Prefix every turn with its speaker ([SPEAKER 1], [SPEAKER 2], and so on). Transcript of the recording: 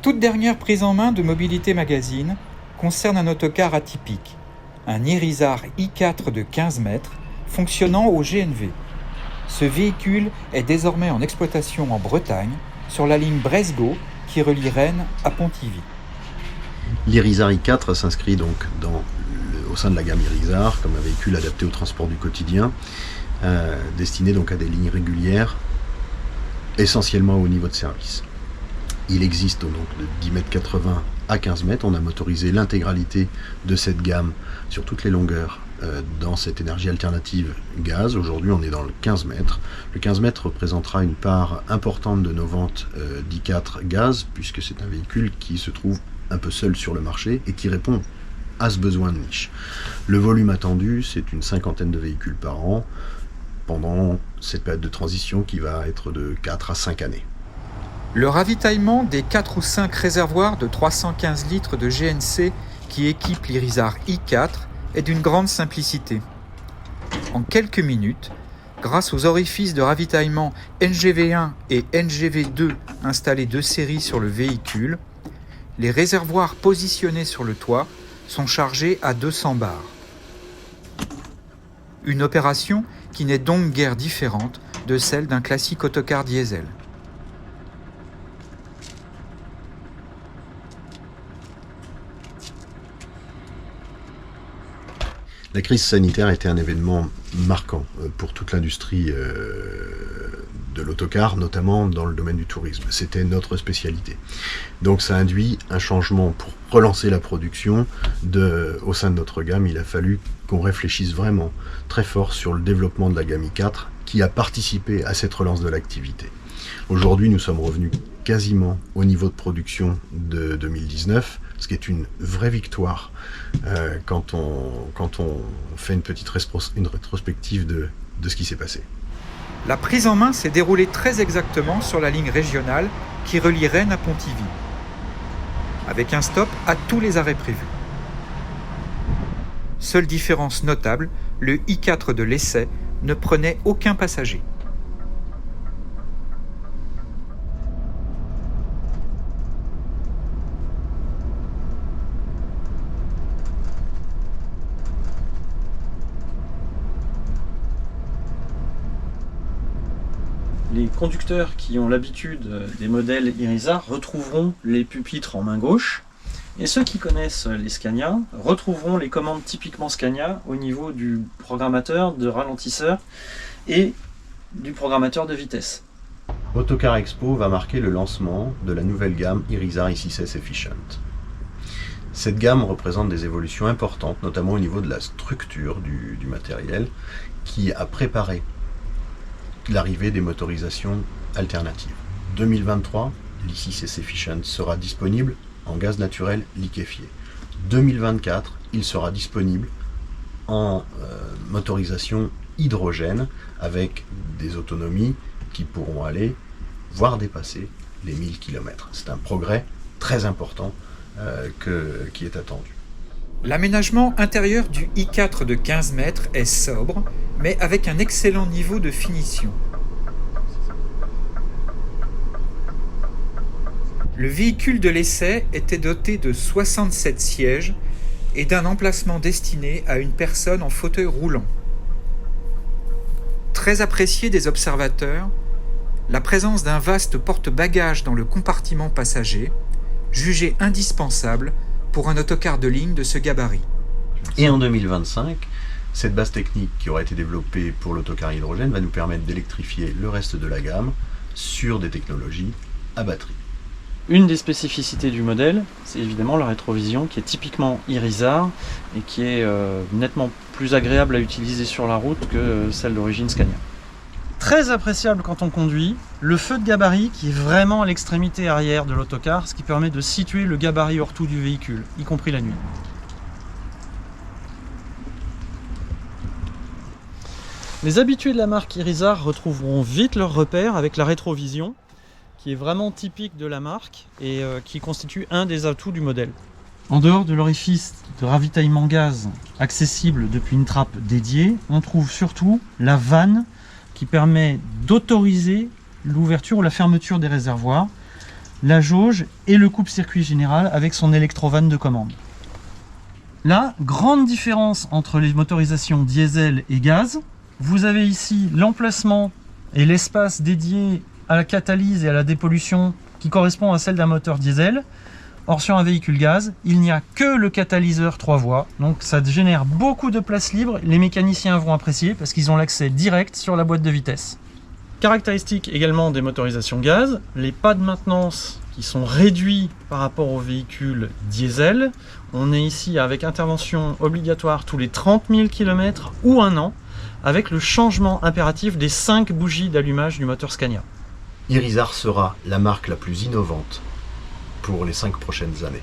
[SPEAKER 1] toute dernière prise en main de Mobilité Magazine concerne un autocar atypique, un Irizar i4 de 15 mètres fonctionnant au GNV. Ce véhicule est désormais en exploitation en Bretagne sur la ligne Bresgau qui relie Rennes à Pontivy.
[SPEAKER 2] L'Irizar i4 s'inscrit donc au sein de la gamme Irizar comme un véhicule adapté au transport du quotidien, destiné donc à des lignes régulières, essentiellement au niveau de service. Il existe donc de 10,80 m à 15 mètres. On a motorisé l'intégralité de cette gamme sur toutes les longueurs dans cette énergie alternative gaz. Aujourd'hui, on est dans le 15 mètres. Le 15 mètres représentera une part importante de nos ventes d'i4 gaz, puisque c'est un véhicule qui se trouve un peu seul sur le marché et qui répond à ce besoin de niche. Le volume attendu, c'est une 50aine de véhicules par an pendant cette période de transition qui va être de 4 à 5 années.
[SPEAKER 1] Le ravitaillement des 4 ou 5 réservoirs de 315 litres de GNC qui équipent l'Irizar i4 est d'une grande simplicité. En quelques minutes, grâce aux orifices de ravitaillement NGV1 et NGV2 installés de série sur le véhicule, les réservoirs positionnés sur le toit sont chargés à 200 bars. Une opération qui n'est donc guère différente de celle d'un classique autocar diesel.
[SPEAKER 2] La crise sanitaire a été un événement marquant pour toute l'industrie de l'autocar, notamment dans le domaine du tourisme. C'était notre spécialité. Donc ça induit un changement pour relancer la production au sein de notre gamme. Il a fallu qu'on réfléchisse vraiment très fort sur le développement de la gamme i4 qui a participé à cette relance de l'activité. Aujourd'hui, nous sommes revenus quasiment au niveau de production de 2019, ce qui est une vraie victoire quand on fait une petite rétrospective de ce qui s'est passé.
[SPEAKER 1] La prise en main s'est déroulée très exactement sur la ligne régionale qui relie Rennes à Pontivy, avec un stop à tous les arrêts prévus. Seule différence notable, le i4 de l'essai ne prenait aucun passager.
[SPEAKER 3] Les conducteurs qui ont l'habitude des modèles Irizar retrouveront les pupitres en main gauche, et ceux qui connaissent les Scania retrouveront les commandes typiquement Scania au niveau du programmateur de ralentisseur et du programmateur de vitesse.
[SPEAKER 2] Autocar Expo va marquer le lancement de la nouvelle gamme Irizar i6S Efficient. Cette gamme représente des évolutions importantes, notamment au niveau de la structure du matériel, qui a préparé l'arrivée des motorisations alternatives. 2023, l'I6S Efficient sera disponible en gaz naturel liquéfié. 2024, il sera disponible en motorisation hydrogène avec des autonomies qui pourront aller, voire dépasser les 1000 km. C'est un progrès très important qui est attendu.
[SPEAKER 1] L'aménagement intérieur du i4 de 15 mètres est sobre, mais avec un excellent niveau de finition. Le véhicule de l'essai était doté de 67 sièges et d'un emplacement destiné à une personne en fauteuil roulant. Très apprécié des observateurs, la présence d'un vaste porte-bagages dans le compartiment passager, jugé indispensable pour un autocar de ligne de ce gabarit.
[SPEAKER 2] Et en 2025, cette base technique qui aura été développée pour l'autocar hydrogène va nous permettre d'électrifier le reste de la gamme sur des technologies à batterie.
[SPEAKER 3] Une des spécificités du modèle, c'est évidemment la rétrovision qui est typiquement Irizar et qui est nettement plus agréable à utiliser sur la route que celle d'origine Scania. Très appréciable quand on conduit, le feu de gabarit qui est vraiment à l'extrémité arrière de l'autocar, ce qui permet de situer le gabarit hors tout du véhicule, y compris la nuit. Les habitués de la marque Irizar retrouveront vite leur repère avec la rétrovision, qui est vraiment typique de la marque et qui constitue un des atouts du modèle. En dehors de l'orifice de ravitaillement gaz accessible depuis une trappe dédiée, on trouve surtout la vanne qui permet d'autoriser l'ouverture ou la fermeture des réservoirs la jauge et le coupe-circuit général avec son électrovanne de commande. Là, grande différence entre les motorisations diesel et gaz. Vous avez ici l'emplacement et l'espace dédié à la catalyse et à la dépollution qui correspond à celle d'un moteur diesel. Or sur un véhicule gaz, il n'y a que le catalyseur 3 voies, donc ça génère beaucoup de place libre. Les mécaniciens vont apprécier parce qu'ils ont l'accès direct sur la boîte de vitesse. Caractéristique également des motorisations gaz, les pas de maintenance qui sont réduits par rapport aux véhicules diesel. On est ici avec intervention obligatoire tous les 30 000 km ou un an, avec le changement impératif des 5 bougies d'allumage du moteur Scania.
[SPEAKER 2] Irizar sera la marque la plus innovante pour les 5 prochaines années.